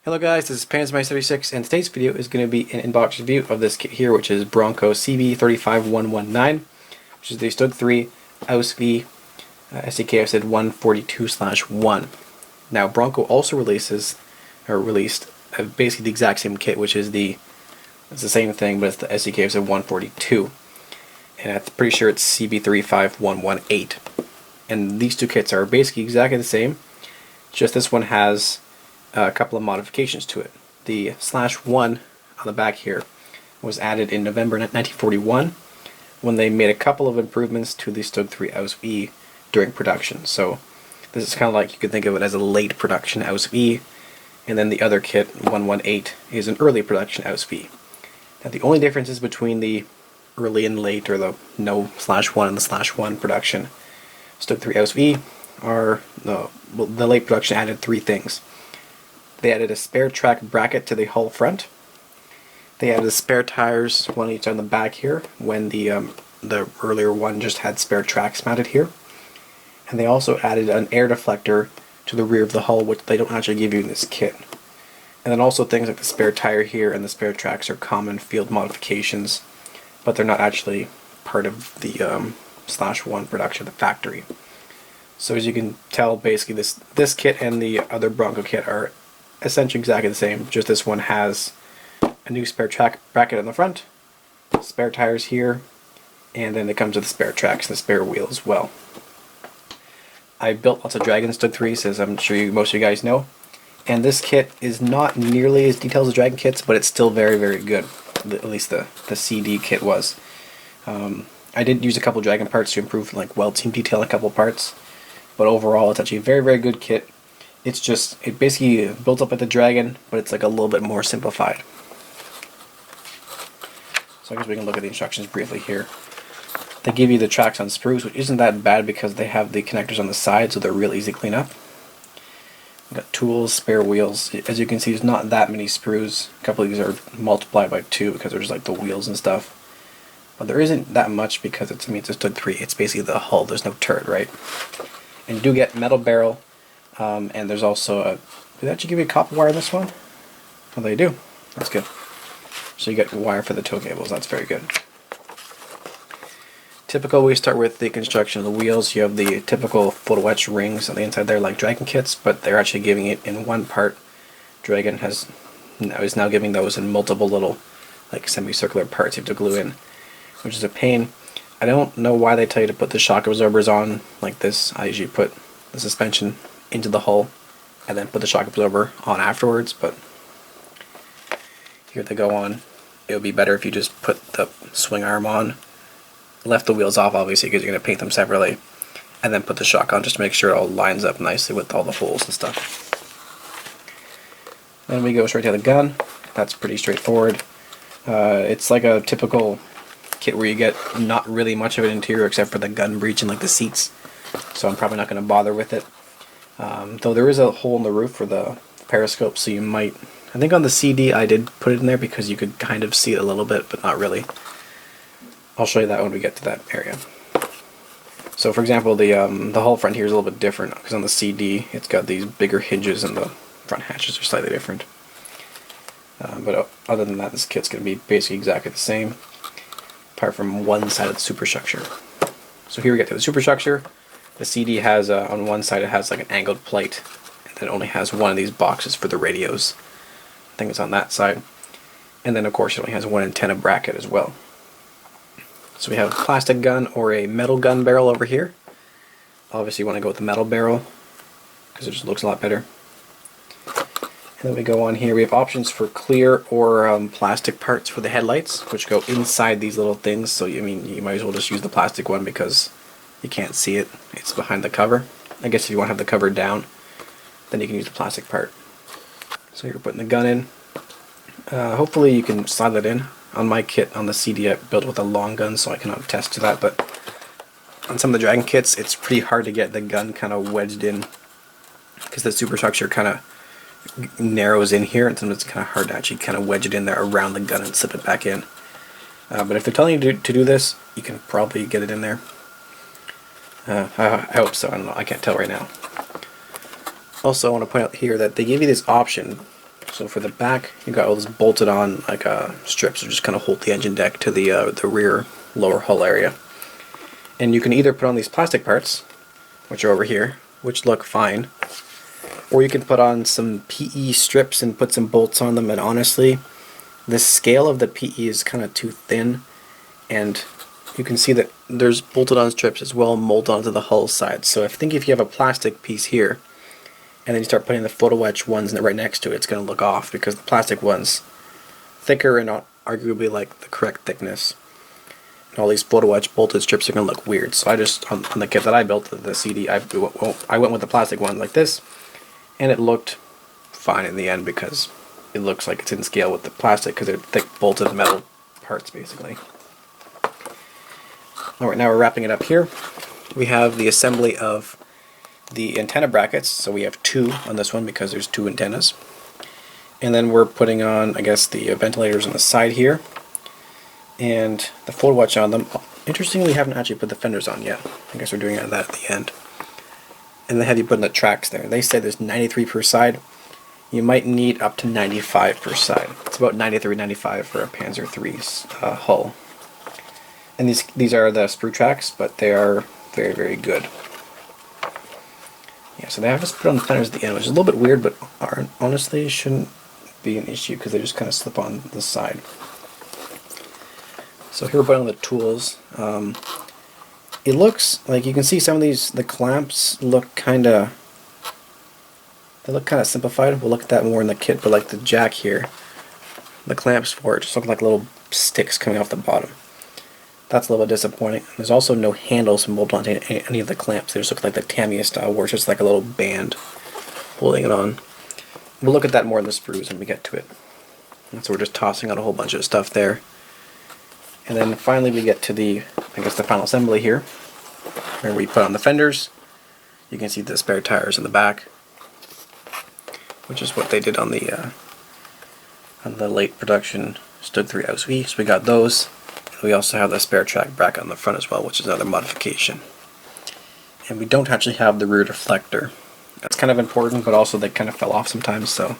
Hello guys, this is Panzermeister36 and today's video is going to be an inbox review of this kit here, which is Bronco CB35119, which is the StuG Ausf.E Sd.Kfz.142/1. Now Bronco also released basically the exact same kit, which is it's the same thing, but it's the Sd.Kfz.142, and I'm pretty sure it's CB35118. And these two kits are basically exactly the same, just this one has a couple of modifications to it. The /1 on the back here was added in November 1941 when they made a couple of improvements to the StuG Ausf.E during production. So this is kind of like, you could think of it as a late production Ausf.E, and then the other kit, 118, is an early production Ausf.E. Now the only differences between the early and late, or the no /1 and the /1 production StuG Ausf.E, are the late production added three things. They added a spare track bracket to the hull front. They added spare tires, one each on the back here, when the earlier one just had spare tracks mounted here. And they also added an air deflector to the rear of the hull, which they don't actually give you in this kit. And then also things like the spare tire here and the spare tracks are common field modifications, but they're not actually part of the /1 production of the factory. So as you can tell, basically this kit and the other Bronco kit are essentially exactly the same, just this one has a new spare track bracket on the front, spare tires here, and then it comes with the spare tracks and the spare wheel as well. I built lots of Dragon StuG3s, as I'm sure most of you guys know, and this kit is not nearly as detailed as the Dragon kits, but it's still very, very good. At least the CD kit was. I did use a couple Dragon parts to improve like weld seam detail in a couple parts, but overall it's actually a very, very good kit. It's just, it basically builds up at the Dragon, but it's like a little bit more simplified. So I guess we can look at the instructions briefly here. They give you the tracks on sprues, which isn't that bad because they have the connectors on the side, so they're real easy to clean up. We've got tools, spare wheels. As you can see, there's not that many sprues. A couple of these are multiplied by 2 because there's like the wheels and stuff. But there isn't that much because it's a StuG3. It's basically the hull. There's no turret, right? And you do get metal barrel. And there's also a, did they actually give you a copper wire in this one? Oh, they do. That's good. So you get wire for the tow cables. That's very good. Typical, we start with the construction of the wheels. You have the typical photo etch rings on the inside there like Dragon kits, but they're actually giving it in one part. Dragon is now giving those in multiple little like semicircular parts you have to glue in, which is a pain. I don't know why they tell you to put the shock absorbers on like this. I usually put the suspension into the hull and then put the shock absorber on afterwards, but here they go on. It would be better if you just put the swing arm on, left the wheels off obviously because you're going to paint them separately, and then put the shock on just to make sure it all lines up nicely with all the holes and stuff. Then we go straight to the gun. That's pretty straightforward. It's like a typical kit where you get not really much of an interior except for the gun breech and like the seats, so I'm probably not going to bother with it. Though there is a hole in the roof for the periscope, so you might, I think on the CD I did put it in there because you could kind of see it a little bit, but not really. I'll show you that when we get to that area. So for example, the hull front here is a little bit different because on the CD it's got these bigger hinges and the front hatches are slightly different. But other than that, this kit's going to be basically exactly the same, apart from one side of the superstructure. So here we get to the superstructure. The CD has, on one side it has like an angled plate, and then it only has one of these boxes for the radios. I think it's on that side. And then of course it only has one antenna bracket as well. So we have a plastic gun or a metal gun barrel over here. Obviously you want to go with the metal barrel because it just looks a lot better. And then we go on here, we have options for clear or plastic parts for the headlights, which go inside these little things, so you might as well just use the plastic one because you can't see it. It's behind the cover. I guess if you want to have the cover down, then you can use the plastic part. So you're putting the gun in. Hopefully you can slide that in. On my kit, on the CD, I built with a long gun, so I cannot attest to that, but on some of the Dragon kits, it's pretty hard to get the gun kind of wedged in because the superstructure kind of narrows in here, and sometimes it's kind of hard to actually kind of wedge it in there around the gun and slip it back in. But if they're telling you to do this, you can probably get it in there. I hope so. I don't know. I can't tell right now. Also, I want to point out here that they give you this option So for the back, you got all this bolted on like strips, so just kind of hold the engine deck to the rear lower hull area. And you can either put on these plastic parts, which are over here, which look fine, or you can put on some PE strips and put some bolts on them. And honestly, the scale of the PE is kind of too thin, and you can see that there's bolted on strips as well molded onto the hull side. So I think if you have a plastic piece here and then you start putting the photo etch ones right next to it, it's going to look off, because the plastic one's thicker and not arguably like the correct thickness. And all these photo etch bolted strips are going to look weird. So I just, on the kit that I built, the CD, I went with the plastic one like this, and it looked fine in the end because it looks like it's in scale with the plastic because they're thick bolted metal parts basically. Alright, now we're wrapping it up here. We have the assembly of the antenna brackets, so we have 2 on this one because there's 2 antennas. And then we're putting on, I guess, the ventilators on the side here, and the photo etch on them. Interestingly, we haven't actually put the fenders on yet. I guess we're doing that at the end. And they have you putting the tracks there. They said there's 93 per side. You might need up to 95 per side. It's about 93, 95 for a Panzer III's hull. And these are the sprue tracks, but they are very, very good. Yeah, so they have just put on the fenders at the end, which is a little bit weird, but honestly shouldn't be an issue because they just kind of slip on the side. So here we're putting on the tools. It looks like you can see some of these, the clamps look kind of simplified. We'll look at that more in the kit, but like the jack here, the clamps for it just look like little sticks coming off the bottom. That's a little bit disappointing. There's also no handles bolted onto any of the clamps. They just look like the Tamiya style, where it's just like a little band holding it on. We'll look at that more in the sprues when we get to it. And so we're just tossing out a whole bunch of stuff there. And then finally we get to the, I guess, the final assembly here, where we put on the fenders. You can see the spare tires in the back, which is what they did on the late production StuG 3 Ausf.E. So we got those. We also have the spare track bracket on the front as well, which is another modification. And we don't actually have the rear deflector. That's kind of important, but also they kind of fell off sometimes, so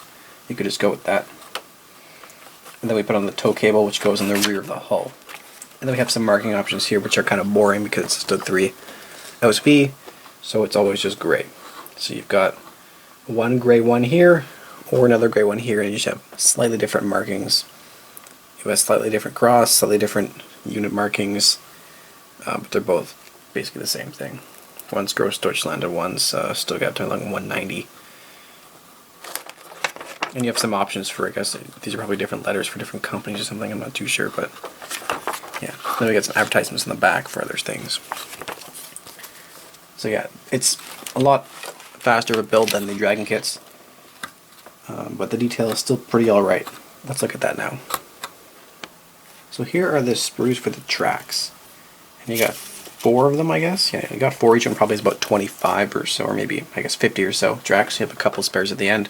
you could just go with that. And then we put on the tow cable, which goes in the rear of the hull. And then we have some marking options here, which are kind of boring because it's a StuG 3 Ausf.E, so it's always just gray. So you've got one gray one here, or another gray one here, and you just have slightly different markings. You have a slightly different cross, slightly different unit markings, but they're both basically the same thing. One's Gross Deutschland and one's StuG 190. And you have some options for, I guess, these are probably different letters for different companies or something, I'm not too sure, but yeah. Then we get some advertisements in the back for other things. So yeah, it's a lot faster of a build than the Dragon kits, but the detail is still pretty alright. Let's look at that now. So here are the sprues for the tracks, and you got 4 of them, I guess. Yeah, you got 4 each, and probably is about 25 or so, or maybe I guess 50 or so tracks. You have a couple spares at the end.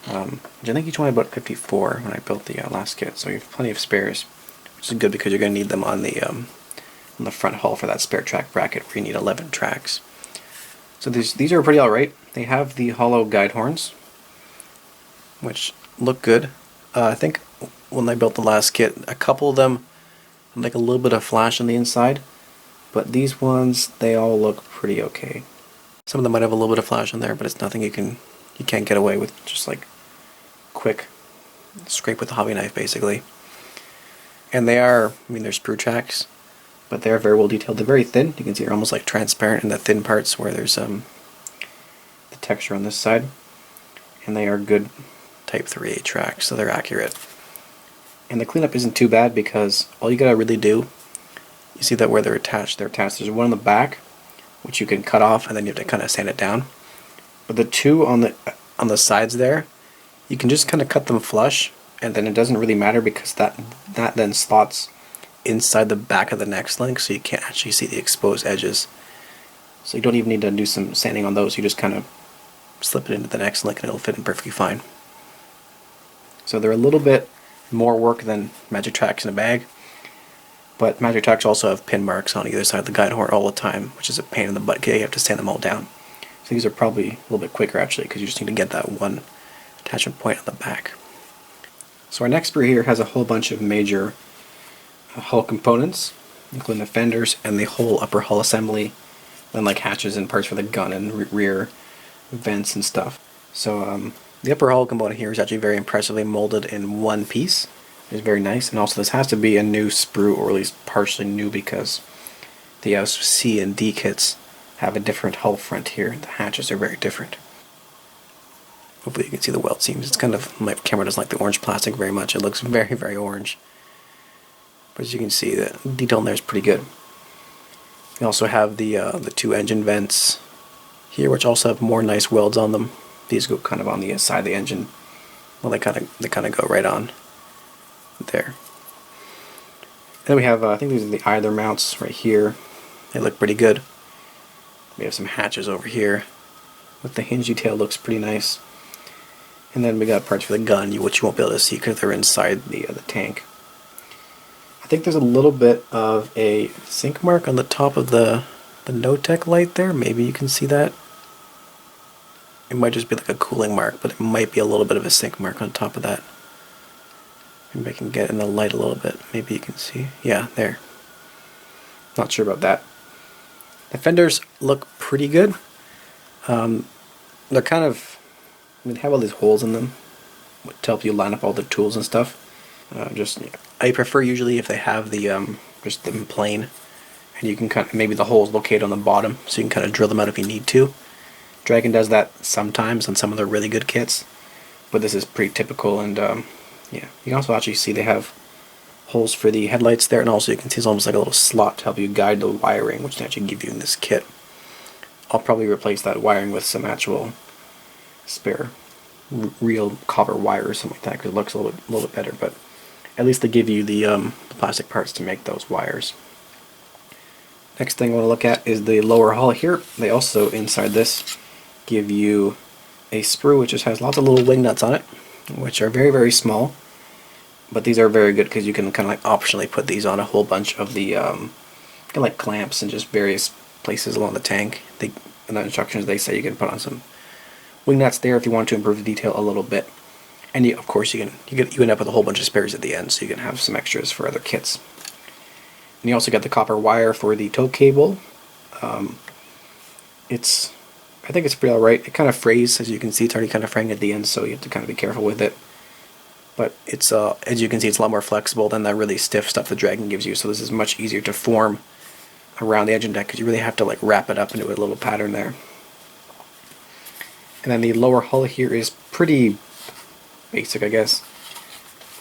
Which I think each one had about 54 when I built the last kit, so you have plenty of spares, which is good because you're going to need them on the front hull for that spare track bracket where you need 11 tracks. So these are pretty alright. They have the hollow guide horns, which look good. I think when I built the last kit, a couple of them had like a little bit of flash on the inside, but these ones, they all look pretty okay. Some of them might have a little bit of flash on there, but it's nothing you can't get away with, just like quick scrape with the hobby knife basically. And they are, I mean, they're sprue tracks, but they're very well detailed. They're very thin. You can see they're almost like transparent in the thin parts where there's the texture on this side. And they are good Type 3A tracks, so they're accurate. And the cleanup isn't too bad because all you gotta really do, you see that where they're attached. There's one on the back, which you can cut off, and then you have to kind of sand it down. But the 2 on the sides there, you can just kind of cut them flush, and then it doesn't really matter because that then slots inside the back of the next link, so you can't actually see the exposed edges. So you don't even need to do some sanding on those. You just kind of slip it into the next link, and it'll fit in perfectly fine. So they're a little bit more work than Magic Tracks in a bag, but Magic Tracks also have pin marks on either side of the guide horn all the time, which is a pain in the butt. You have to sand them all down. So these are probably a little bit quicker actually, because you just need to get that one attachment point on the back. So our next sprue here has a whole bunch of major hull components, including the fenders and the whole upper hull assembly, and like hatches and parts for the gun and rear vents and stuff. So the upper hull component here is actually very impressively molded in one piece. It's very nice, and also this has to be a new sprue, or at least partially new, because the Ausf.E and D kits have a different hull front here. The hatches are very different. Hopefully you can see the weld seams. It's kind of, my camera doesn't like the orange plastic very much. It looks very, very orange. But as you can see, the detail in there is pretty good. You also have the two engine vents here, which also have more nice welds on them. These go kind of on the side of the engine. Well, they kind of go right on there. And then we have, I think these are the idler mounts right here. They look pretty good. We have some hatches over here. With the hinge detail, looks pretty nice. And then we got parts for the gun, which you won't be able to see because they're inside the tank. I think there's a little bit of a sink mark on the top of the no-tech light there. Maybe you can see that. It might just be like a cooling mark, but it might be a little bit of a sink mark on top of that. Maybe I can get in the light a little bit. Maybe you can see. Yeah, there. Not sure about that. The fenders look pretty good. They're kind of, they have all these holes in them to help you line up all the tools and stuff. I prefer usually if they have the just them plain, and you can kind of, maybe the holes located on the bottom, so you can kind of drill them out if you need to. Dragon does that sometimes on some of their really good kits, but this is pretty typical. And yeah, you can also actually see they have holes for the headlights there, and also you can see it's almost like a little slot to help you guide the wiring, which they actually give you in this kit. I'll probably replace that wiring with some actual spare real copper wire or something like that, because it looks a little bit better. But at least they give you the plastic parts to make those wires. Next thing I want to look at is the lower hull here. They also, inside this, give you a sprue which just has lots of little wing nuts on it, which are very, very small. But these are very good because you can kind of like optionally put these on a whole bunch of the kind of like clamps and just various places along the tank. In the instructions they say you can put on some wing nuts there if you want to improve the detail a little bit. And of course you end up with a whole bunch of spares at the end, so you can have some extras for other kits. And you also got the copper wire for the tow cable. I think it's pretty alright. It kind of frays, as you can see. It's already kind of fraying at the end, so you have to kind of be careful with it. But it's as you can see, it's a lot more flexible than that really stiff stuff the Dragon gives you. So this is much easier to form around the engine deck, because you really have to like wrap it up into a little pattern there. And then the lower hull here is pretty basic, I guess.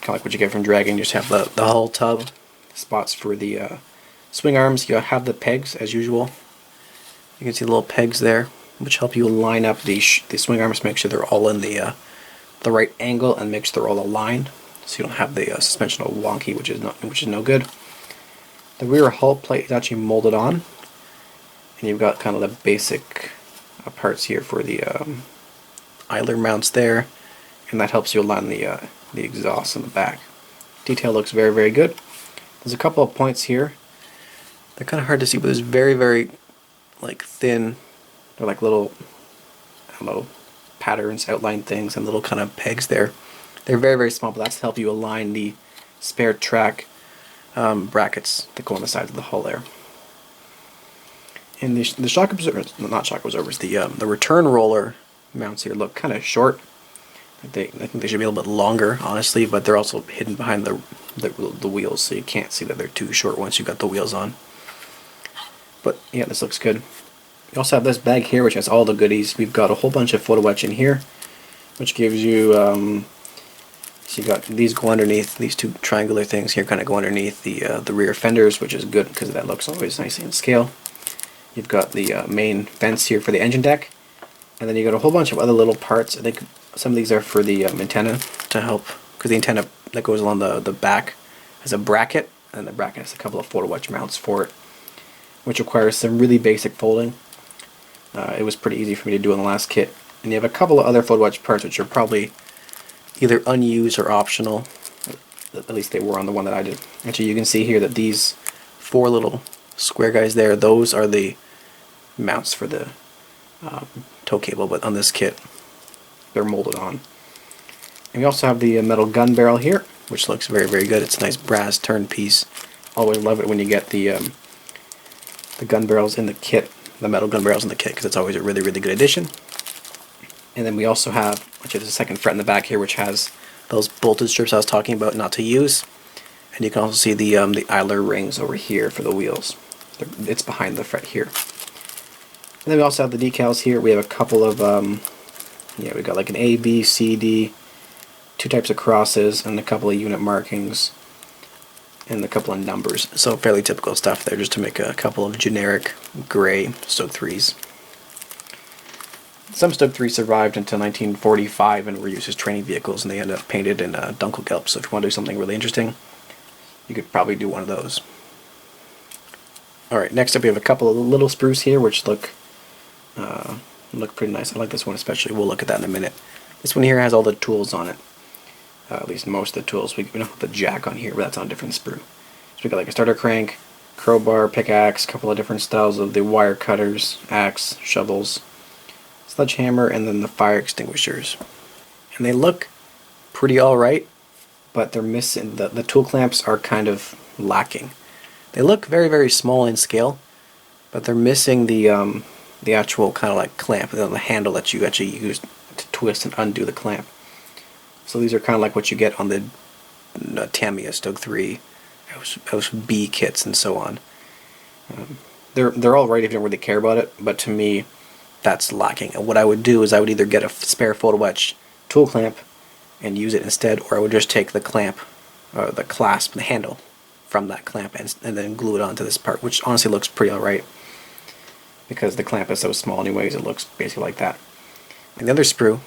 Kind of like what you get from Dragon. You just have the hull tub, spots for the swing arms. You have the pegs as usual. You can see the little pegs there, which help you line up the swing arms, make sure they're all in the right angle, and make sure they're all aligned, so you don't have the suspension all wonky, which is no good. The rear hull plate is actually molded on, and you've got kind of the basic parts here for the idler mounts there, and that helps you align the exhaust in the back. Detail looks very, very good. There's a couple of points here. They're kind of hard to see, but there's very, very like thin. They're like little, I don't know, patterns, outline things, and little kind of pegs there. They're very, very small, but that's to help you align the spare track brackets that go on the sides of the hull there. And the shock absorbers, not shock absorbers, the return roller mounts here look kind of short. I think they should be a little bit longer, honestly, but they're also hidden behind the wheels, so you can't see that they're too short once you've got the wheels on. But yeah, this looks good. We also have this bag here, which has all the goodies. We've got a whole bunch of photo etch in here, which gives you, so you got these go underneath, these two triangular things here kind of go underneath the rear fenders, which is good because that looks always nice in scale. You've got the main vents here for the engine deck, and then you got a whole bunch of other little parts. I think some of these are for the antenna to help, because the antenna that goes along the back has a bracket, and the bracket has a couple of photo etch mounts for it, which requires some really basic folding. It was pretty easy for me to do in the last kit. And you have a couple of other photo etch parts which are probably either unused or optional. At least they were on the one that I did. Actually, you can see here that these four little square guys there, those are the mounts for the tow cable, but on this kit they're molded on. And we also have the metal gun barrel here, which looks very, very good. It's a nice brass turn piece. Always love it when you get the gun barrels in the kit, the metal gun barrels in the kit, because it's always a really, really good addition. And then we also have, which is a second fret in the back here, which has those bolted strips I was talking about not to use. And you can also see the idler rings over here for the wheels. It's behind the fret here. And then we also have the decals here. We have a couple of, we got like an A, B, C, D, 2 types of crosses, and a couple of unit markings, and a couple of numbers. So fairly typical stuff there, just to make a couple of generic gray StuG 3s. Some StuG 3s survived until 1945 and were used as training vehicles, and they ended up painted in Dunkelgelb. So if you want to do something really interesting, you could probably do one of those. Alright, next up we have a couple of little sprues here, which look pretty nice. I like this one especially. We'll look at that in a minute. This one here has all the tools on it. At least most of the tools. We don't have the jack on here, but that's on a different sprue. So we got like a starter crank, crowbar, pickaxe, a couple of different styles of the wire cutters, axe, shovels, sledgehammer, and then the fire extinguishers. And they look pretty alright, but they're missing, the tool clamps are kind of lacking. They look very, very small in scale, but they're missing the actual kind of like clamp, the handle that you actually use to twist and undo the clamp. So these are kind of like what you get on the Tamiya StuG 3, Ausf.E kits, and so on. They're all right if you don't really care about it, but to me, that's lacking. And what I would do is I would either get a spare photo etch tool clamp and use it instead, or I would just take the clamp, the clasp, the handle from that clamp and then glue it onto this part, which honestly looks pretty alright because the clamp is so small anyways. It looks basically like that. And the other sprue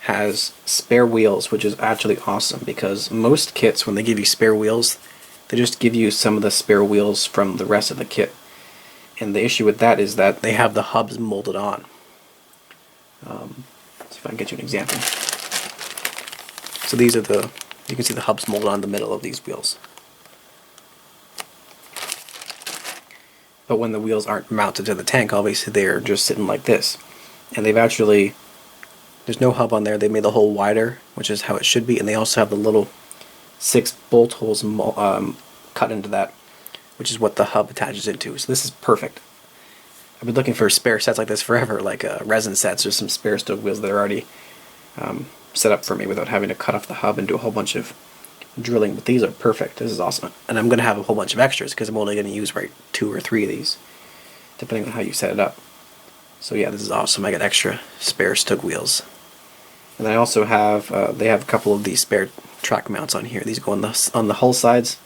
has spare wheels, which is actually awesome because most kits, when they give you spare wheels, they just give you some of the spare wheels from the rest of the kit. And the issue with that is that they have the hubs molded on. See if I can get you an example. So these are you can see the hubs molded on the middle of these wheels. But when the wheels aren't mounted to the tank, obviously they're just sitting like this. And they've actually, there's no hub on there, they made the hole wider, which is how it should be, and they also have the little 6 bolt holes cut into that, which is what the hub attaches into. So this is perfect. I've been looking for spare sets like this forever, like resin sets or some spare StuG wheels that are already set up for me without having to cut off the hub and do a whole bunch of drilling. But these are perfect. This is awesome. And I'm going to have a whole bunch of extras because I'm only going to use 2 or 3 of these, depending on how you set it up. So yeah, this is awesome. I got extra spare StuG wheels. And I also have, they have a couple of these spare track mounts on here. These go on the hull sides.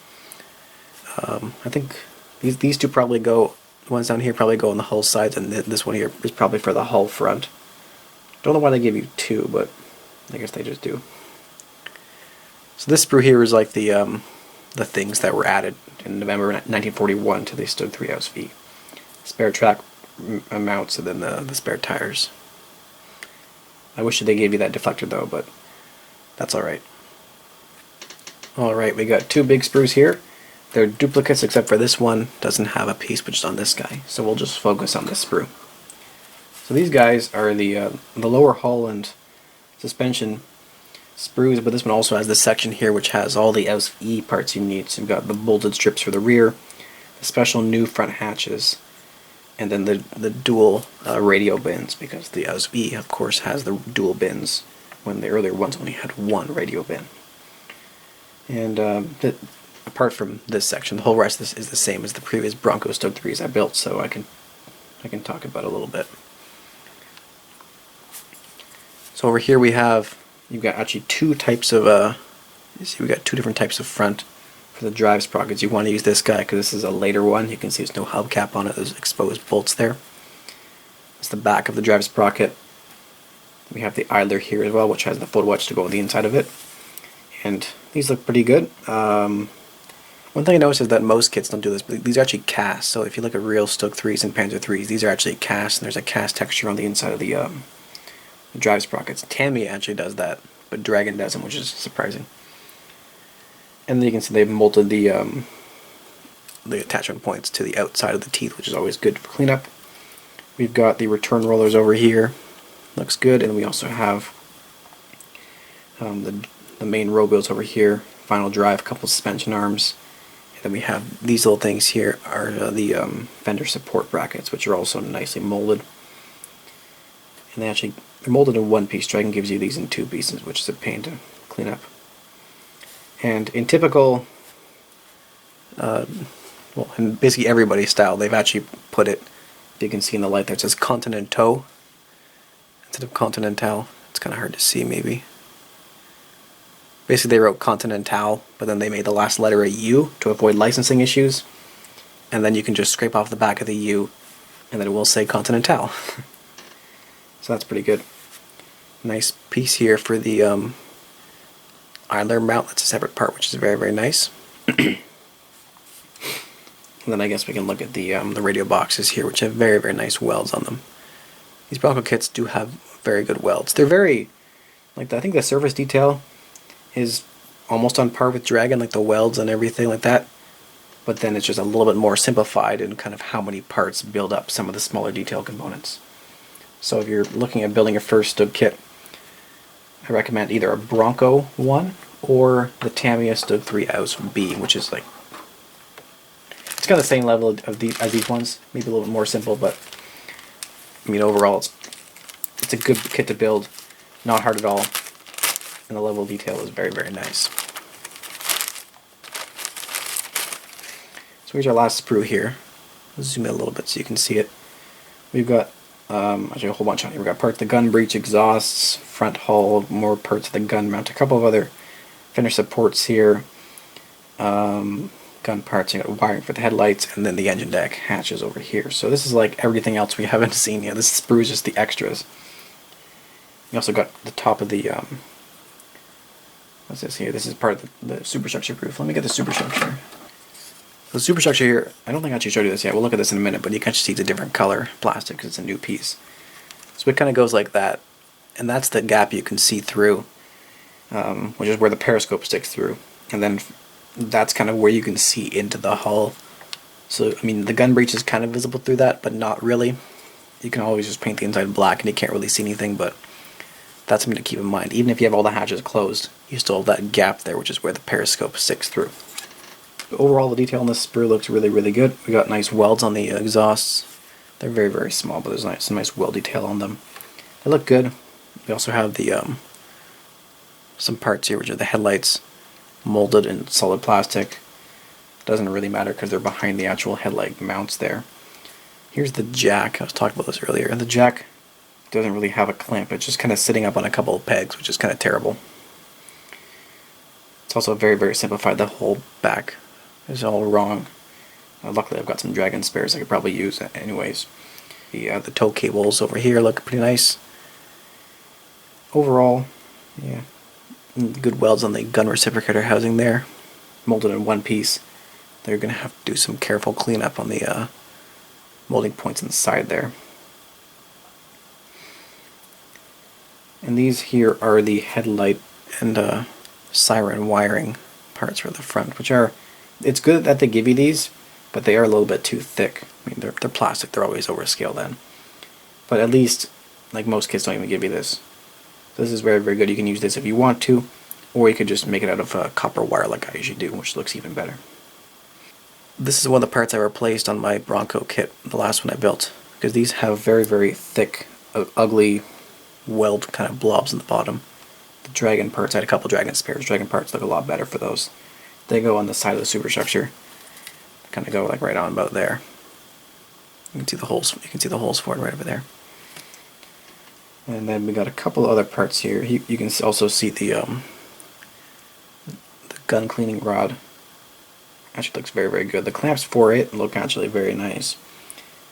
I think these two probably go, the ones down here probably go on the hull sides, and this one here is probably for the hull front. Don't know why they give you 2, but I guess they just do. So this sprue here is like the things that were added in November 1941 to the StuG 3 Ausf.E. Spare track mounts and then the spare tires. I wish they gave you that deflector though, but that's alright. Alright, we got 2 big sprues here. They're duplicates except for this one doesn't have a piece which is on this guy, so we'll just focus on this sprue. So these guys are the lower hull and suspension sprues, but this one also has this section here which has all the Ausf.E parts you need. So you've got the bolted strips for the rear, the special new front hatches, and then the dual radio bins, because the Ausf.E of course has the dual bins when the earlier ones only had 1 radio bin. And apart from this section, the whole rest of this is the same as the previous Bronco StuG 3s I built, so I can talk about it a little bit. So over here you've got actually 2 types of, you see we got 2 different types of front for the drive sprockets. You want to use this guy because this is a later one. You can see there's no hubcap on it, there's exposed bolts there. It's the back of the drive sprocket. We have the idler here as well, which has the photo etch to go on the inside of it. And these look pretty good. One thing I noticed is that most kits don't do this, but these are actually cast. So if you look at real StuG 3s and Panzer 3s, these are actually cast, and there's a cast texture on the inside of the drive sprockets. Tamiya actually does that, but Dragon doesn't, which is surprising. And then you can see they've molded the attachment points to the outside of the teeth, which is always good for cleanup. We've got the return rollers over here. Looks good, and we also have the main row goes over here, final drive, a couple suspension arms, and then we have these little things here are the fender support brackets, which are also nicely molded. And they're molded in one piece. Dragon gives you these in 2 pieces, which is a pain to clean up. And in typical, well, in basically everybody's style, they've actually put it, if you can see in the light there, it says Continental instead of Continental. It's kind of hard to see maybe. Basically they wrote Continental, but then they made the last letter a U to avoid licensing issues, and then you can just scrape off the back of the U and then it will say Continental. So that's pretty good. Nice piece here for the idler mount. That's a separate part, which is very, very nice. And then I guess we can look at the radio boxes here, which have very, very nice welds on them. These Bronco kits do have very good welds. They're very, like, I think the surface detail is almost on par with Dragon, like the welds and everything like that. But then it's just a little bit more simplified in kind of how many parts build up some of the smaller detail components. So if you're looking at building your first StuG kit, I recommend either a Bronco one or the Tamiya StuG 3 Ausf.E, which is like, it's kind of the same level of as these ones, maybe a little bit more simple, but I mean overall it's a good kit to build, not hard at all, and the level of detail is very, very nice. So here's our last sprue here. I'll zoom in a little bit so you can see it. We've got actually a whole bunch on here. We've got parts of the gun breech, exhausts, front hull, more parts of the gun mount, a couple of other fender supports here, gun parts, you got wiring for the headlights, and then the engine deck hatches over here. So this is like everything else we haven't seen yet. This sprue is just the extras. You also got the top of the, what's this here? This is part of the Superstructure roof. Let me get the Superstructure. The Superstructure here, I don't think I actually showed you this yet. We'll look at this in a minute, but you can actually see it's a different color plastic because it's a new piece. So it kind of goes like that, and that's the gap you can see through, which is where the periscope sticks through, and then that's kind of where you can see into the hull. So I mean the gun breech is kind of visible through that, but not really. You can always just paint the inside black and you can't really see anything, but that's something to keep in mind. Even if you have all the hatches closed, you still have that gap there, which is where the periscope sticks through. But overall, the detail on this sprue looks really, really good. We got nice welds on the exhausts. They're very, very small, but there's some nice weld detail on them. They look good. We also have the some parts here, which are the headlights, molded in solid plastic. Doesn't really matter because they're behind the actual headlight mounts there. Here's the jack. I was talking about this earlier. And the jack doesn't really have a clamp. It's just kind of sitting up on a couple of pegs, which is kind of terrible. It's also very, very simplified. The whole back is all wrong. Luckily I've got some Dragon spares I could probably use anyways. The tow cables over here look pretty nice. Overall, yeah, good welds on the gun reciprocator housing there. Molded in one piece. They're going to have to do some careful cleanup on the molding points on the side there. And these here are the headlight and Siren wiring parts for the front, which are, it's good that they give you these, but they are a little bit too thick. I mean, they're plastic, they're always overscale then. But at least, like most kits don't even give you this. This is very, very good. You can use this if you want to, or you could just make it out of copper wire like I usually do, which looks even better. This is one of the parts I replaced on my Bronco kit, the last one I built, because these have very, very thick, ugly weld kind of blobs in the bottom. The Dragon parts, I had a couple Dragon spares. Dragon parts look a lot better for those. They go on the side of the Superstructure. They kind of go like right on about there. You can see the holes. You can see the holes for it right over there. And then we got a couple other parts here. You can also see the gun cleaning rod. Actually looks very, very good. The clamps for it look actually very nice,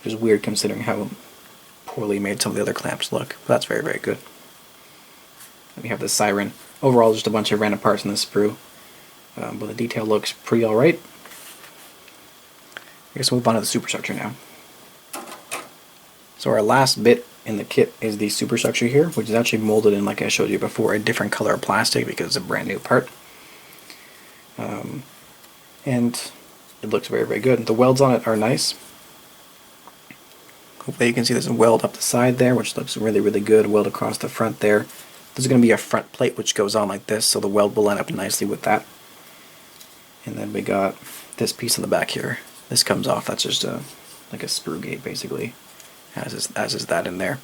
which is weird considering how poorly made some of the other clamps look. But that's very, very good. And we have the Siren. Overall, just a bunch of random parts in this sprue, but the detail looks pretty alright. I guess we'll move on to the Superstructure now. So our last bit in the kit is the Superstructure here, which is actually molded in, like I showed you before, a different color of plastic because it's a brand new part. And it looks very, very good. The welds on it are nice. Hopefully you can see there's a weld up the side there, which looks really, really good. Weld across the front there. There's going to be a front plate which goes on like this, so the weld will line up nicely with that. And then we got this piece on the back here. This comes off. That's just like a sprue gate basically, as is that in there.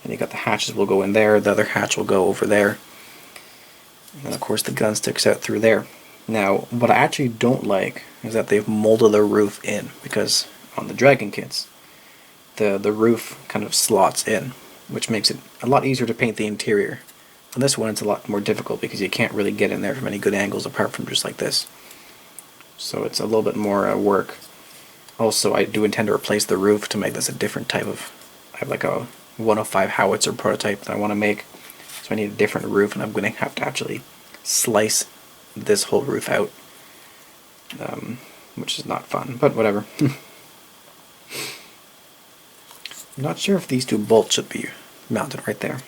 And you got the hatches will go in there. The other hatch will go over there. And of course the gun sticks out through there. Now, what I actually don't like is that they've molded the roof in, because on the Dragon kits, the roof kind of slots in, which makes it a lot easier to paint the interior. On this one, it's a lot more difficult because you can't really get in there from any good angles apart from just like this. So it's a little bit more work. Also, I do intend to replace the roof to make this a different type of... I have like a 105 howitzer prototype that I want to make. So I need a different roof, and I'm going to have to actually slice this whole roof out. Which is not fun, but whatever. I'm not sure if these two bolts should be mounted right there.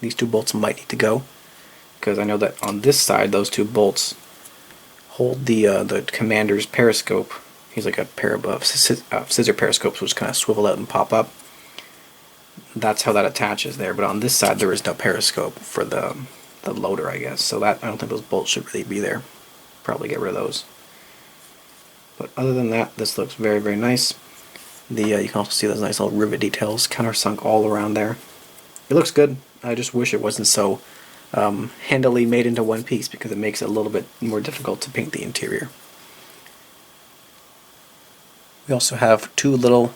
These two bolts might need to go, because I know that on this side those two bolts hold the commander's periscope. He's like a pair of scissor periscopes which kind of swivel out and pop up. That's how that attaches there, but on this side there is no periscope for the loader, I guess. So that, I don't think those bolts should really be there. Probably get rid of those. But other than that, this looks very, very nice. You can also see those nice little rivet details countersunk all around there. It looks good. I just wish it wasn't so handily made into one piece, because it makes it a little bit more difficult to paint the interior. We also have two little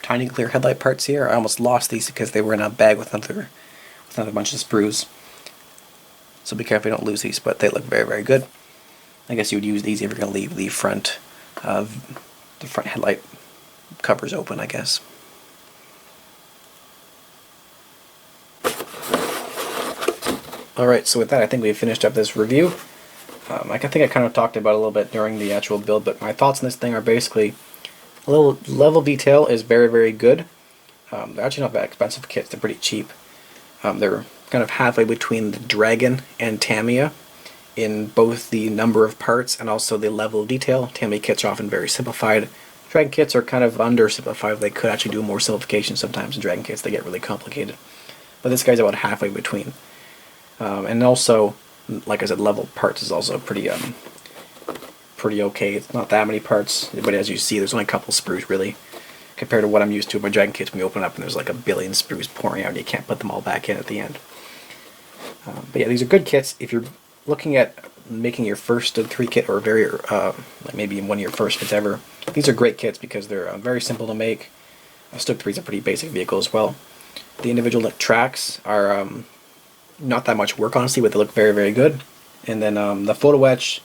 tiny clear headlight parts here. I almost lost these because they were in a bag with another bunch of sprues. So be careful you don't lose these, but they look very, very good. I guess you would use these if you're going to leave the front headlight covers open, I guess. Alright, so with that I think we've finished up this review. I think I kind of talked about it a little bit during the actual build, but my thoughts on this thing are basically a little level detail is very, very good. They're actually not that expensive kits, they're pretty cheap. They're kind of halfway between the Dragon and Tamiya in both the number of parts and also the level of detail. Tamiya kits are often very simplified. Dragon kits are kind of under-simplified. They could actually do more simplification sometimes in Dragon kits. They get really complicated. But this guy's about halfway between. And also, like I said, level parts is also pretty okay. It's not that many parts, but as you see, there's only a couple sprues really, compared to what I'm used to with my Dragon kits when you open it up and there's like a billion sprues pouring out and you can't put them all back in at the end. But yeah, these are good kits. If you're looking at making your first StuG kit, or very like maybe one of your first kits ever, these are great kits because they're very simple to make. StuG is a pretty basic vehicle as well. The individual tracks are not that much work, honestly, but they look very, very good. And then the photo etch,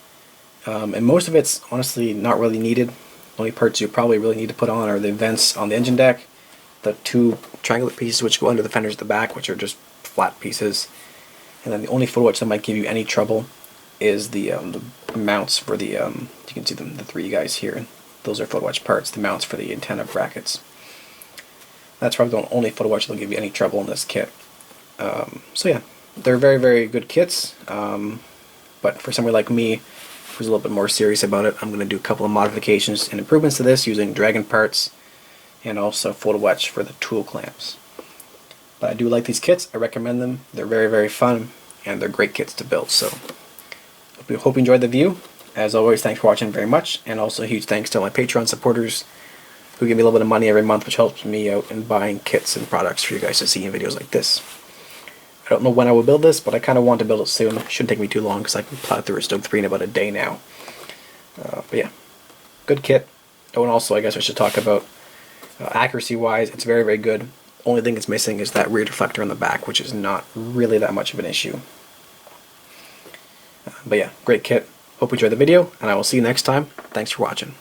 and most of it's honestly not really needed. The only parts you probably really need to put on are the vents on the engine deck, the two triangular pieces which go under the fenders at the back, which are just flat pieces. And then the only photo etch that might give you any trouble is the mounts for the, you can see them, the three guys here. Those are photo etch parts, the mounts for the antenna brackets. That's probably the only photo etch that'll give you any trouble in this kit. So yeah, they're very, very good kits. But for somebody like me, who's a little bit more serious about it, I'm going to do a couple of modifications and improvements to this using Dragon parts and also photo etch for the tool clamps. But I do like these kits. I recommend them. They're very, very fun, and they're great kits to build. So hope you enjoyed the view. As always, thanks for watching very much, and also a huge thanks to my Patreon supporters who give me a little bit of money every month, which helps me out in buying kits and products for you guys to see in videos like this. I don't know when I will build this, but I kind of want to build it soon. It shouldn't take me too long because I can plow through a StuG3 in about a day now. But yeah, good kit. Oh, and also I guess I should talk about accuracy-wise, it's very, very good. Only thing it's missing is that rear deflector on the back, which is not really that much of an issue. But yeah, great kit. Hope you enjoyed the video, and I will see you next time. Thanks for watching.